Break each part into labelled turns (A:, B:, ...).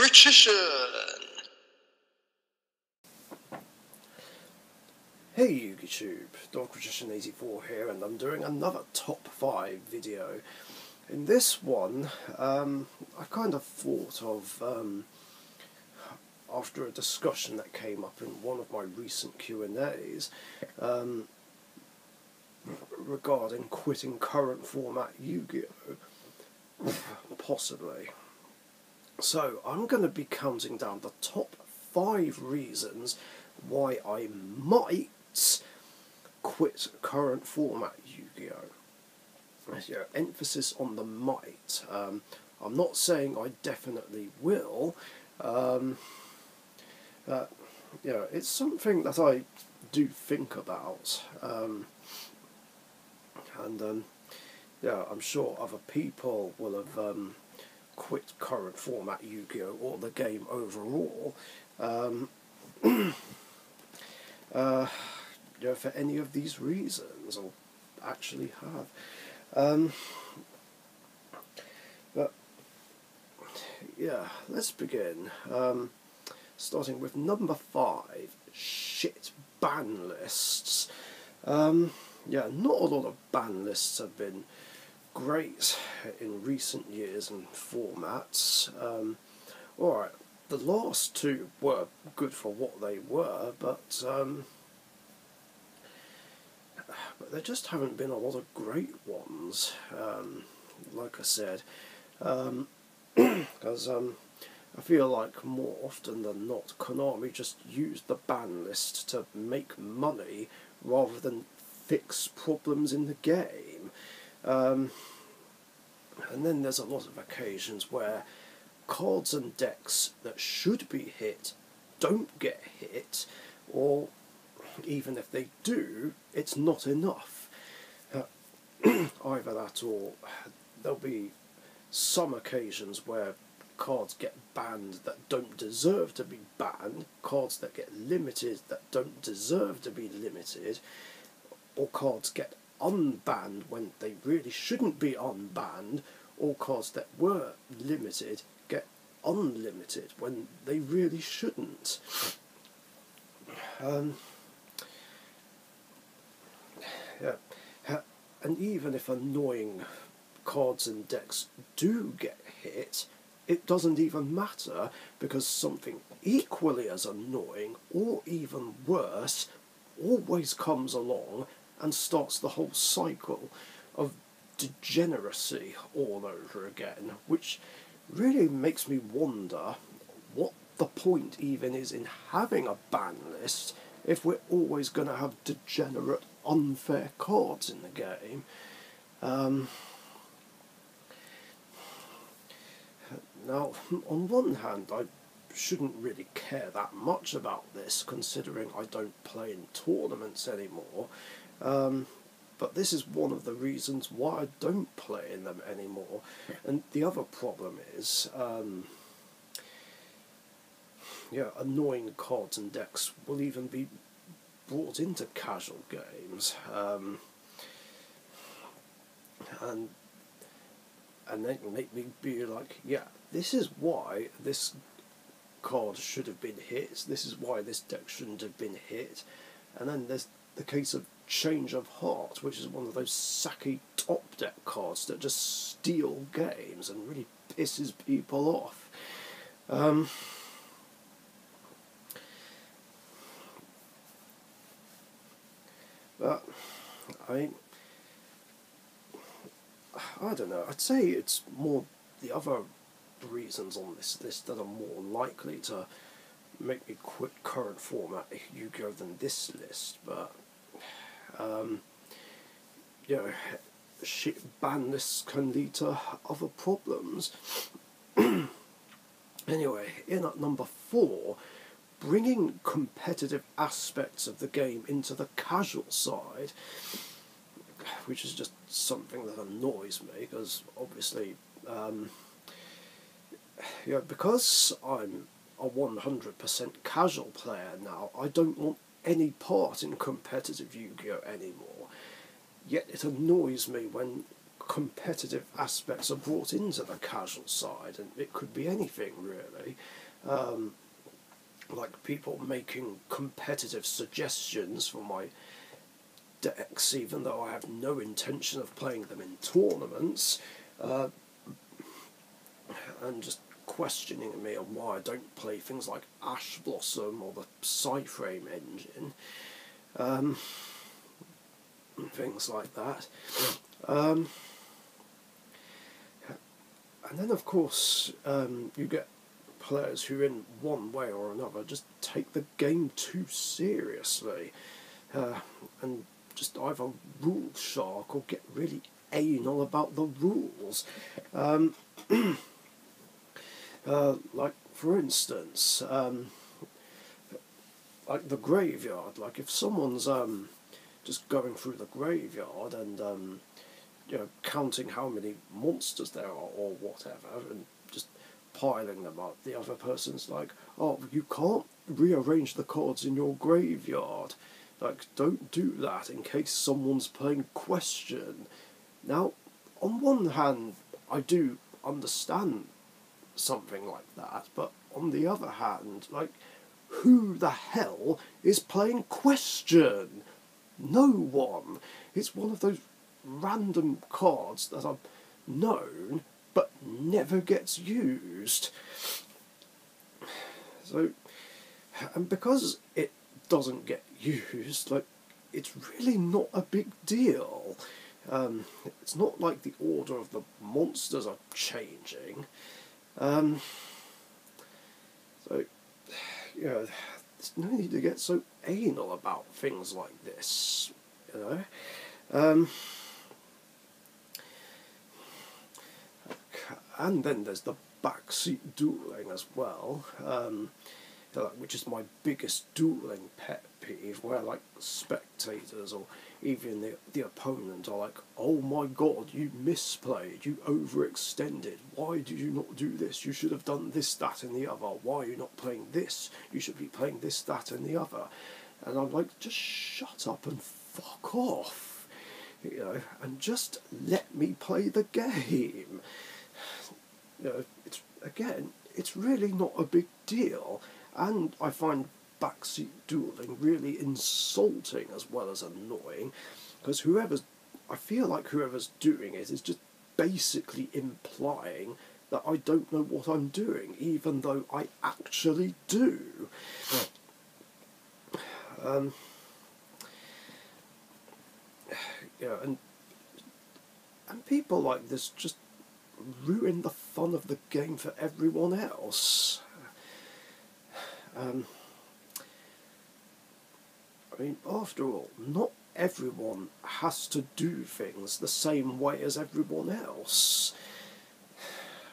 A: Docritician!
B: Hey YouTube, Docritician84 here, and I'm doing another top 5 video. In this one, I kind of thought of, after a discussion that came up in one of my recent Q&As, regarding quitting current format Yu-Gi-Oh! Possibly. So, I'm going to be counting down the top 5 reasons why I might quit current format Yu-Gi-Oh! Emphasis on the might. I'm not saying I definitely will. It's something that I do think about. I'm sure other people will have quit current format Yu-Gi-Oh! Or the game overall. For any of these reasons, or actually have. Let's begin. Starting with number 5, shit ban lists. Not a lot of ban lists have been great in recent years and formats. Alright, the last two were good for what they were, but there just haven't been a lot of great ones, like I said, because I feel like more often than not Konami just used the ban list to make money rather than fix problems in the game. And then there's a lot of occasions where cards and decks that should be hit don't get hit, or even if they do, it's not enough. Either that, or there'll be some occasions where cards get banned that don't deserve to be banned, cards that get limited that don't deserve to be limited, or cards get unbanned when they really shouldn't be unbanned, or cards that were limited get unlimited when they really shouldn't. And even if annoying cards and decks do get hit, it doesn't even matter, because something equally as annoying, or even worse, always comes along and starts the whole cycle of degeneracy all over again, which really makes me wonder what the point even is in having a ban list if we're always going to have degenerate, unfair cards in the game. Now, on one hand, I shouldn't really care that much about this, considering I don't play in tournaments anymore, but this is one of the reasons why I don't play in them anymore. And the other problem is, annoying cards and decks will even be brought into casual games, and they can make me be like, this is why this card should have been hit, this is why this deck shouldn't have been hit. And then there's the case of Change of Heart, which is one of those sacky top deck cards that just steal games and really pisses people off. But I don't know, I'd say it's more the other reasons on this list that are more likely to make me quit current format Yu-Gi-Oh! Than this list, but shit ban lists can lead to other problems. Anyway, in at number 4, bringing competitive aspects of the game into the casual side, which is just something that annoys me, because obviously, because I'm a 100% casual player now, I don't want any part in competitive Yu-Gi-Oh! Anymore. Yet it annoys me when competitive aspects are brought into the casual side, and it could be anything really. Like people making competitive suggestions for my decks, even though I have no intention of playing them in tournaments, and just questioning me on why I don't play things like Ash Blossom or the Psyframe engine, things like that. And then of course you get players who in one way or another just take the game too seriously, and just either rule shark or get really anal about the rules. Like for instance, like the graveyard. Like if someone's just going through the graveyard and you know, counting how many monsters there are or whatever, and just piling them up, the other person's like, oh, you can't rearrange the cards in your graveyard. Like, don't do that in case someone's playing Question. Now, on one hand, I do understand something like that, but on the other hand, like, who the hell is playing Question? No one. It's one of those random cards that are known but never gets used. So, and because it doesn't get used, like, it's really not a big deal. It's not like the order of the monsters are changing. So, you know, there's no need to get so anal about things like this, you know. And then there's the backseat dueling as well, which is my biggest dueling pet peeve, where like spectators or even the opponent are like, oh my god, you misplayed, you overextended, why did you not do this, you should have done this, that and the other, why are you not playing this, you should be playing this, that and the other. And I'm like, just shut up and fuck off, you know, and just let me play the game. You know, it's really not a big deal, and I find backseat dueling really insulting as well as annoying, because I feel like whoever's doing it is just basically implying that I don't know what I'm doing, even though I actually do. Yeah, and people like this just ruin the fun of the game for everyone else. I mean, after all, not everyone has to do things the same way as everyone else.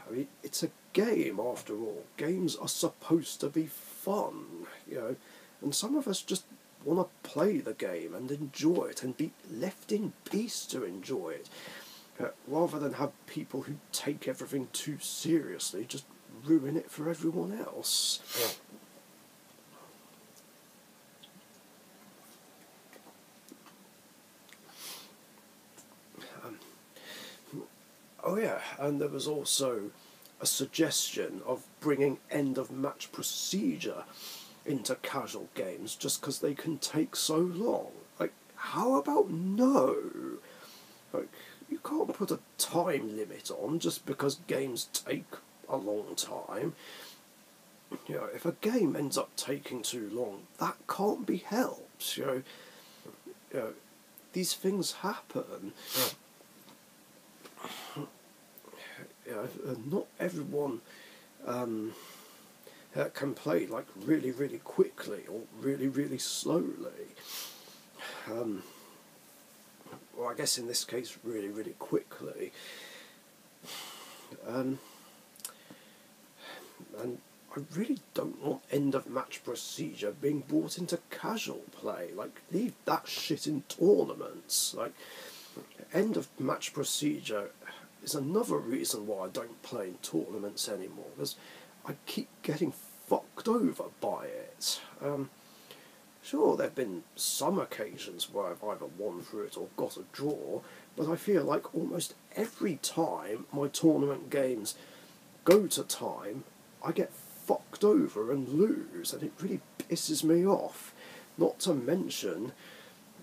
B: I mean, it's a game after all. Games are supposed to be fun, you know, and some of us just want to play the game and enjoy it and be left in peace to enjoy it. Rather than have people who take everything too seriously just ruin it for everyone else. Oh yeah, and there was also a suggestion of bringing end of match procedure into casual games just because they can take so long. Like, how about no? Like, you can't put a time limit on just because games take a long time. You know, if a game ends up taking too long, that can't be helped. You know, these things happen. You know, not everyone can play like really, really quickly or really, really slowly. Well, I guess in this case, really, really quickly. And I really don't want end of match procedure being brought into casual play. Like, leave that shit in tournaments. Like, end of match procedure is another reason why I don't play in tournaments anymore, because I keep getting fucked over by it. Sure, there have been some occasions where I've either won through it or got a draw, but I feel like almost every time my tournament games go to time, I get fucked over and lose, and it really pisses me off. Not to mention,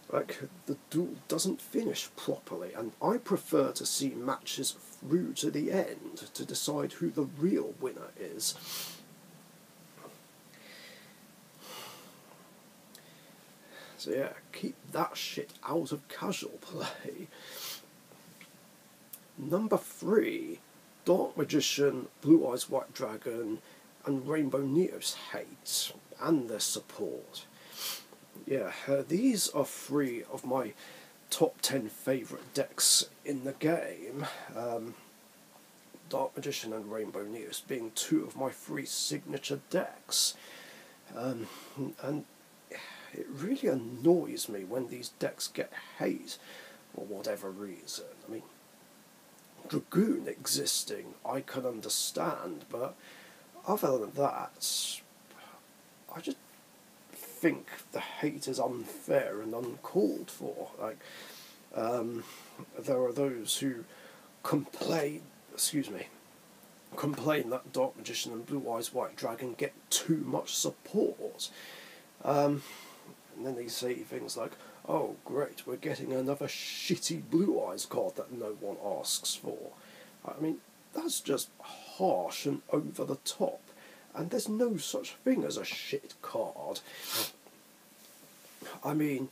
B: like, the duel doesn't finish properly, and I prefer to see matches through to the end to decide who the real winner is. So yeah, keep that shit out of casual play. Number 3, Dark Magician, Blue Eyes White Dragon, and Rainbow Neos hate, and their support. Yeah, these are 3 of my top 10 favourite decks in the game. Dark Magician and Rainbow Neos being 2 of my 3 signature decks. And it really annoys me when these decks get hate for whatever reason. I mean, Dragoon existing, I can understand, but other than that, I just think the hate is unfair and uncalled for. Like, there are those who complain that Dark Magician and Blue Eyes White Dragon get too much support. And then they say things like, oh great, we're getting another shitty Blue Eyes card that no one asks for. I mean, that's just harsh and over the top, and there's no such thing as a shit card. I mean,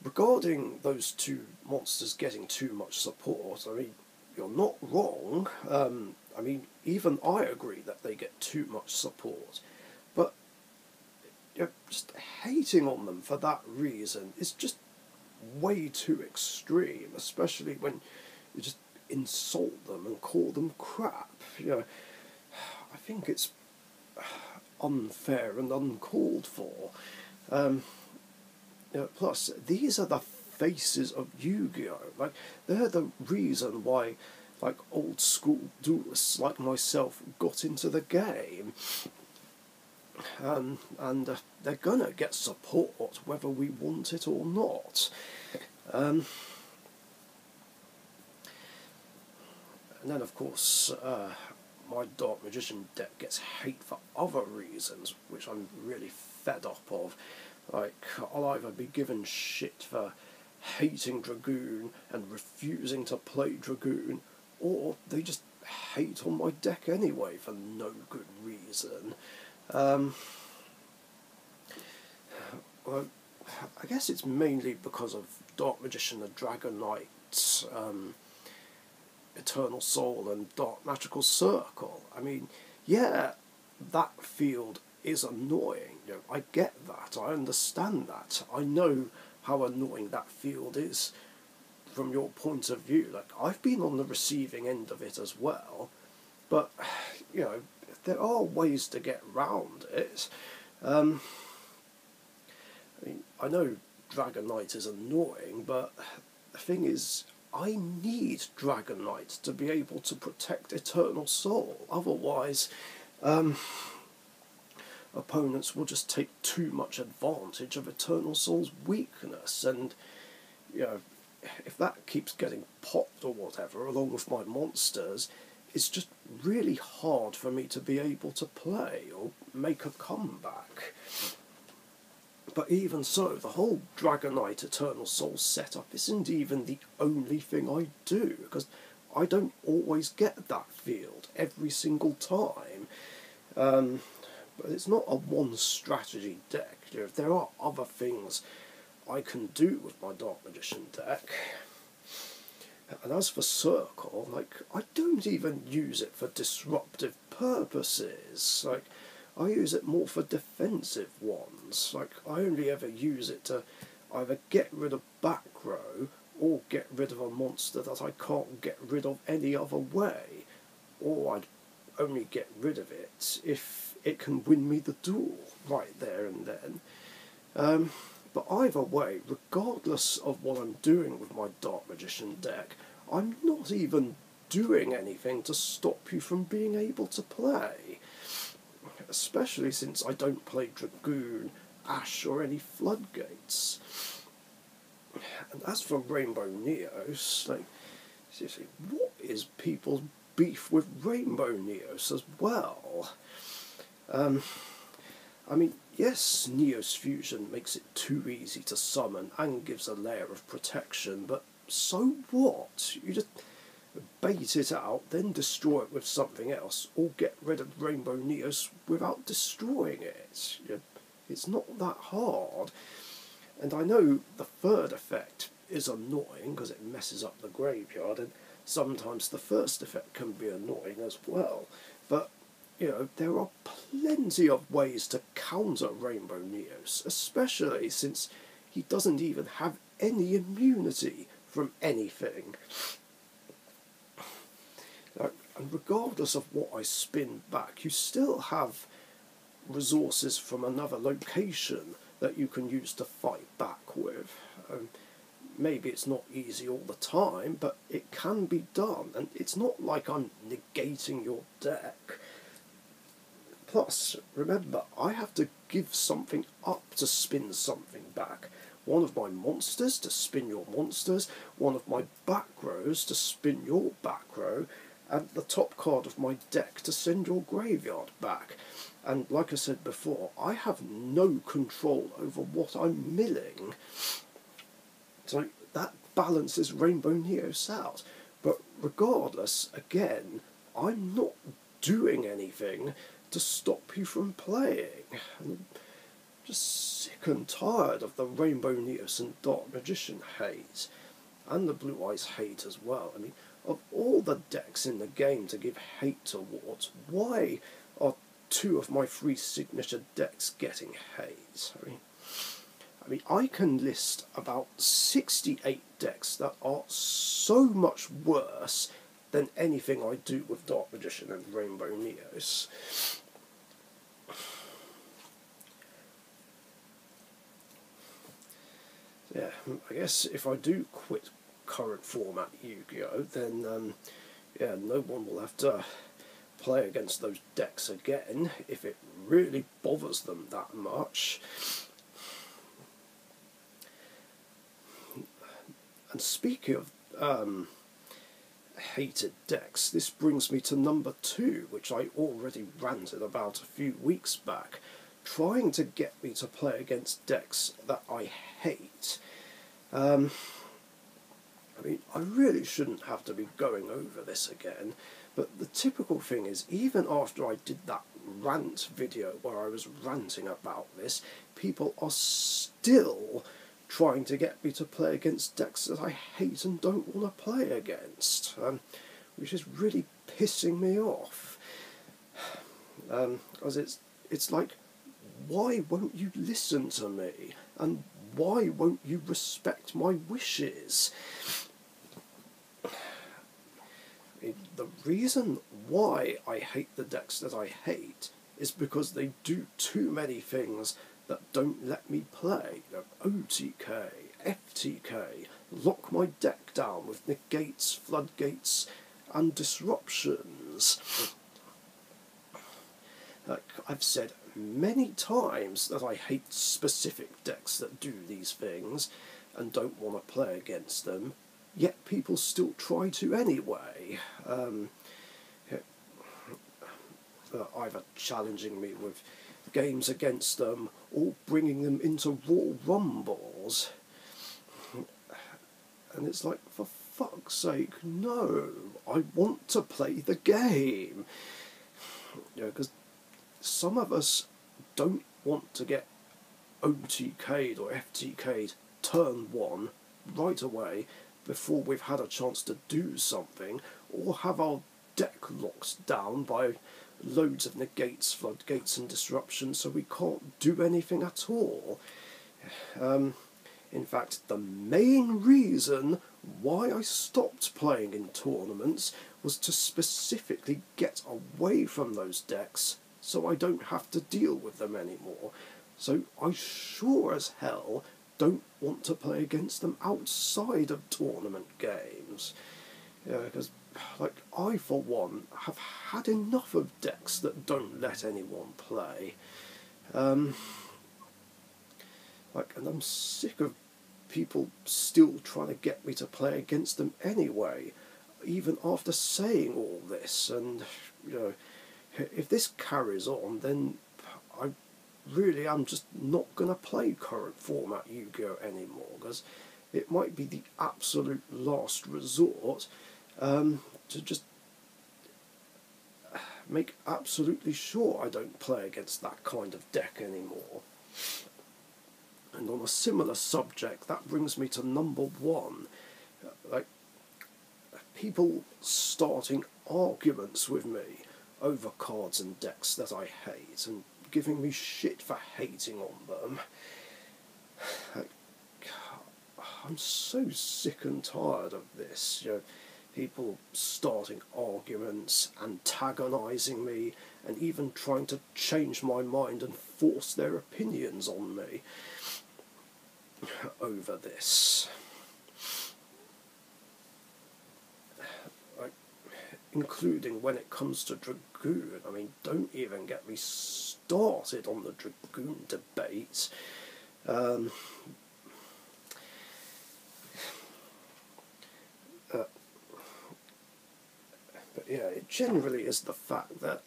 B: regarding those 2 monsters getting too much support, I mean, you're not wrong. I mean, even I agree that they get too much support, but just hating on them for that reason is just way too extreme, especially when you just insult them and call them crap. I think it's unfair and uncalled for. Plus, these are the faces of Yu-Gi-Oh! Like, they're the reason why, like, old school duelists like myself got into the game. And they're gonna get support whether we want it or not. And then, of course, my Dark Magician deck gets hate for other reasons, which I'm really fed up of. Like, I'll either be given shit for hating Dragoon and refusing to play Dragoon, or they just hate on my deck anyway for no good reason. Well, I guess it's mainly because of Dark Magician and Dragon Knight, Eternal Soul and Dark Magical Circle. I mean, yeah, that field is annoying. I get that, I understand that. I know how annoying that field is from your point of view. Like, I've been on the receiving end of it as well, but, there are ways to get round it. I mean, I know Dragon Knight is annoying, but the thing is, I need Dragon Knight to be able to protect Eternal Soul. Otherwise, opponents will just take too much advantage of Eternal Soul's weakness, and, if that keeps getting popped or whatever, along with my monsters, it's just really hard for me to be able to play or make a comeback. But even so, the whole Dragon Knight Eternal Soul setup isn't even the only thing I do, because I don't always get that field every single time. But it's not a one-strategy deck. There are other things I can do with my Dark Magician deck. And as for Circle, I don't even use it for disruptive purposes. I use it more for defensive ones. I only ever use it to either get rid of back row or get rid of a monster that I can't get rid of any other way. Or I'd only get rid of it if it can win me the duel right there and then. But either way, regardless of what I'm doing with my Dark Magician deck, I'm not even doing anything to stop you from being able to play. Especially since I don't play Dragoon Ash or any floodgates. And as for Rainbow Neos, like, seriously, what is people's beef with Rainbow Neos as well? I mean, yes, Neos Fusion makes it too easy to summon and gives a layer of protection, but so what? You just bait it out, then destroy it with something else, or get rid of Rainbow Neos without destroying it. It's not that hard. And I know the third effect is annoying because it messes up the graveyard, and sometimes the first effect can be annoying as well. But, there are plenty of ways to counter Rainbow Neos, especially since he doesn't even have any immunity from anything. And regardless of what I spin back, you still have resources from another location that you can use to fight back with. Maybe it's not easy all the time, but it can be done, and it's not like I'm negating your deck. Plus, remember, I have to give something up to spin something back. One of my monsters to spin your monsters, one of my back rows to spin your back row, and the top card of my deck to send your graveyard back. And like I said before, I have no control over what I'm milling. So that balances Rainbow Neos out. But regardless, again, I'm not doing anything to stop you from playing. I'm just sick and tired of the Rainbow Neos and Dark Magician hate. And the Blue Eyes hate as well. I mean, of all the decks in the game to give hate towards, why are two of my 3 signature decks getting hate? I mean, I can list about 68 decks that are so much worse than anything I do with Dark Magician and Rainbow Neos. Yeah, I guess if I do quit current format Yu-Gi-Oh, then no one will have to play against those decks again if it really bothers them that much. And speaking of hated decks, this brings me to number 2, which I already ranted about a few weeks back, trying to get me to play against decks that I hate. I mean, I really shouldn't have to be going over this again, but the typical thing is, even after I did that rant video where I was ranting about this, people are still trying to get me to play against decks that I hate and don't want to play against, which is really pissing me off. Because it's like, why won't you listen to me? And why won't you respect my wishes? The reason why I hate the decks that I hate is because they do too many things that don't let me play. OTK, FTK, lock my deck down with negates, floodgates, and disruptions. Like I've said many times that I hate specific decks that do these things and don't want to play against them, yet people still try to anyway. Either challenging me with games against them or bringing them into Royal Rumbles. And it's like, for fuck's sake, no, I want to play the game. Because some of us don't want to get OTK'd or FTK'd turn 1 right away before we've had a chance to do something, or have our deck locked down by loads of negates, floodgates and disruptions, so we can't do anything at all. In fact, the main reason why I stopped playing in tournaments was to specifically get away from those decks so I don't have to deal with them anymore. So I sure as hell don't want to play against them outside of tournament games. Because, I for one have had enough of decks that don't let anyone play. And I'm sick of people still trying to get me to play against them anyway, even after saying all this. And if this carries on, then I really am just not going to play current format Yu-Gi-Oh anymore, because it might be the absolute last resort to just make absolutely sure I don't play against that kind of deck anymore. And on a similar subject, that brings me to number one. People starting arguments with me over cards and decks that I hate, and giving me shit for hating on them. I'm so sick and tired of this. People starting arguments, antagonising me, and even trying to change my mind and force their opinions on me over this. Including when it comes to Dragoon. I mean, don't even get me started on the Dragoon debate. But yeah, it generally is the fact that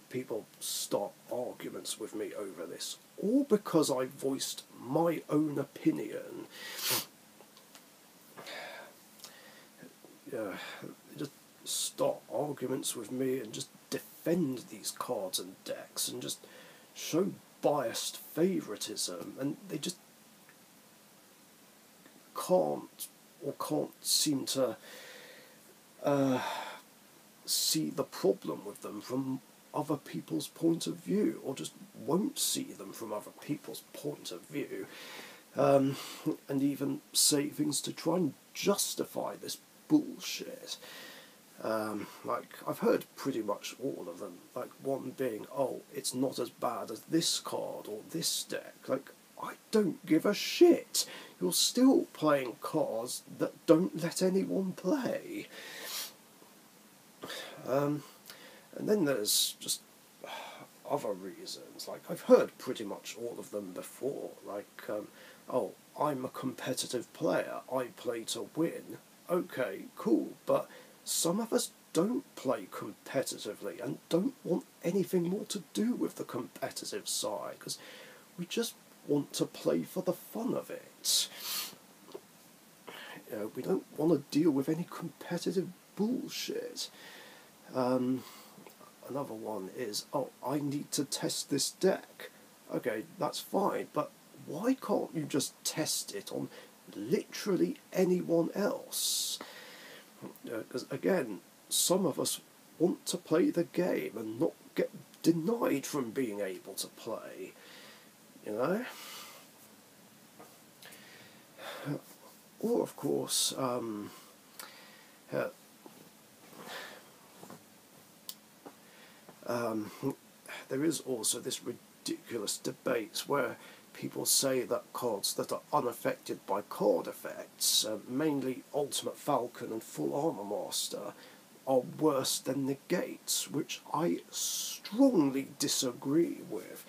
B: people start arguments with me over this, all because I voiced my own opinion. Just start arguments with me and just defend these cards and decks and just show biased favouritism, and they just can't seem to see the problem with them from other people's point of view, or just won't see them from other people's point of view, and even say things to try and justify this bullshit. I've heard pretty much all of them, one being, oh, it's not as bad as this card or this deck. I don't give a shit. You're still playing cards that don't let anyone play. And then there's just other reasons. I've heard pretty much all of them before. Oh, I'm a competitive player. I play to win. Okay, cool, but some of us don't play competitively and don't want anything more to do with the competitive side, because we just want to play for the fun of it. We don't want to deal with any competitive bullshit. Another one is, oh, I need to test this deck. Okay, that's fine, but why can't you just test it on literally anyone else? Because again, some of us want to play the game and not get denied from being able to play, Or of course, there is also this ridiculous debate where people say that cards that are unaffected by card effects, mainly Ultimate Falcon and Full Armor Master, are worse than negates, which I strongly disagree with.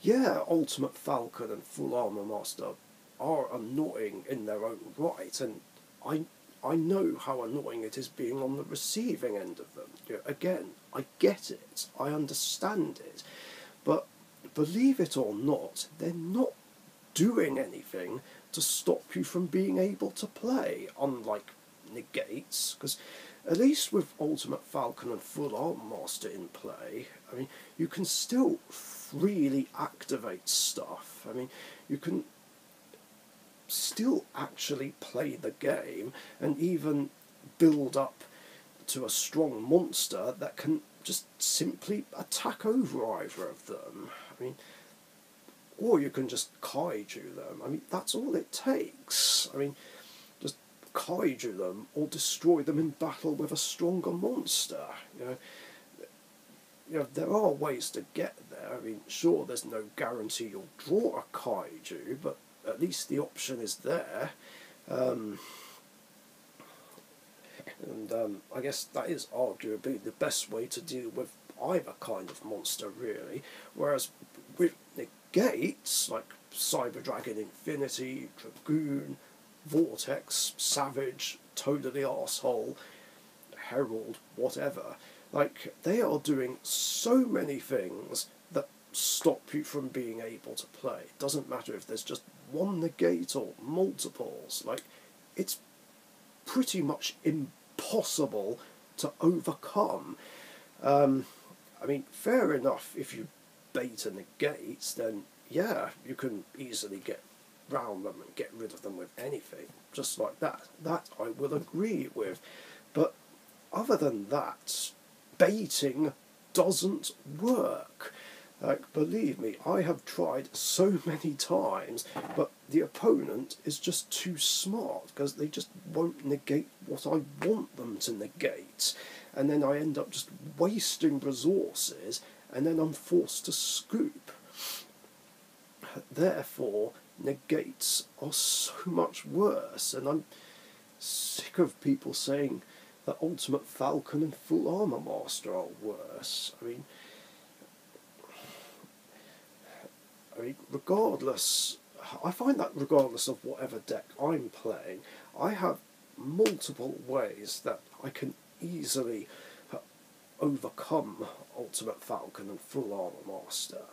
B: Yeah, Ultimate Falcon and Full Armor Master are annoying in their own right, and I know how annoying it is being on the receiving end of them. Again, I get it, I understand it, but believe it or not, they're not doing anything to stop you from being able to play, unlike negates, because at least with Ultimate Falcon and Full Armor Master in play, you can still freely activate stuff. You can still actually play the game and even build up to a strong monster that can just simply attack over either of them. Or you can just kaiju them. That's all it takes. Just kaiju them or destroy them in battle with a stronger monster. There are ways to get there. Sure, there's no guarantee you'll draw a kaiju, but at least the option is there. And I guess that is arguably the best way to deal with either kind of monster really, whereas with negates, like Cyber Dragon Infinity, Dragoon, Vortex, Savage, Totally Arsehole, Herald, whatever, like, they are doing so many things that stop you from being able to play. It doesn't matter if there's just one negate or multiples, like, it's pretty much impossible to overcome. I mean, fair enough, if you beta negates, then yeah, you can easily get round them and get rid of them with anything, just like that. That I will agree with. But other than that, baiting doesn't work. Like, believe me, I have tried so many times, but the opponent is just too smart, because they just won't negate what I want them to negate, and then I end up just wasting resources, and then I'm forced to scoop. Therefore, negates are so much worse, and I'm sick of people saying that Ultimate Falcon and Full Armor Master are worse. I mean, regardless, I find that regardless of whatever deck I'm playing, I have multiple ways that I can easily overcome Ultimate Falcon and Full Armor Master.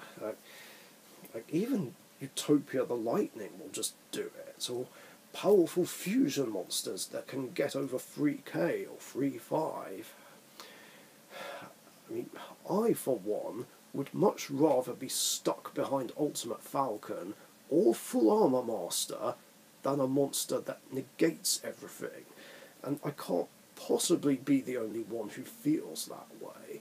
B: Like even Utopia the Lightning will just do it, or powerful fusion monsters that can get over 3k or 3-5. I mean, I for one would much rather be stuck behind Ultimate Falcon or Full Armor Master than a monster that negates everything, and I can't possibly be the only one who feels that way.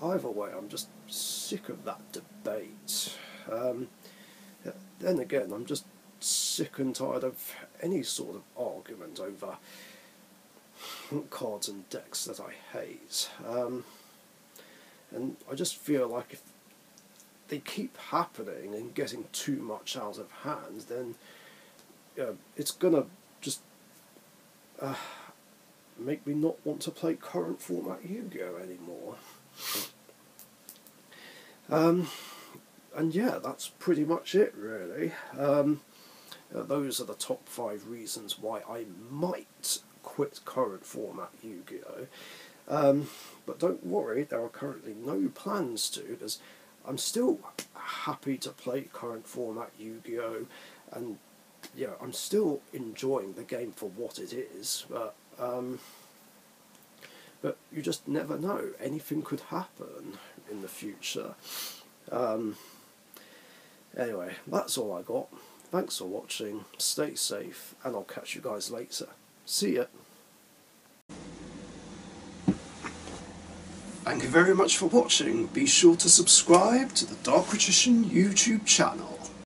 B: Either way, I'm just sick of that debate. Then again, I'm just sick and tired of any sort of argument over cards and decks that I hate. And I just feel like if they keep happening and getting too much out of hand, then it's gonna just make me not want to play current format Yu-Gi-Oh anymore. And yeah, that's pretty much it really. Those are the top 5 reasons why I might quit current format Yu-Gi-Oh! But don't worry, there are currently no plans to, because I'm still happy to play current format Yu-Gi-Oh! And yeah, I'm still enjoying the game for what it is, but you just never know. Anything could happen in the future. Anyway, that's all I got. Thanks for watching, stay safe, and I'll catch you guys later. See ya! Thank you very much for watching. Be sure to subscribe to the Dark Magician YouTube channel.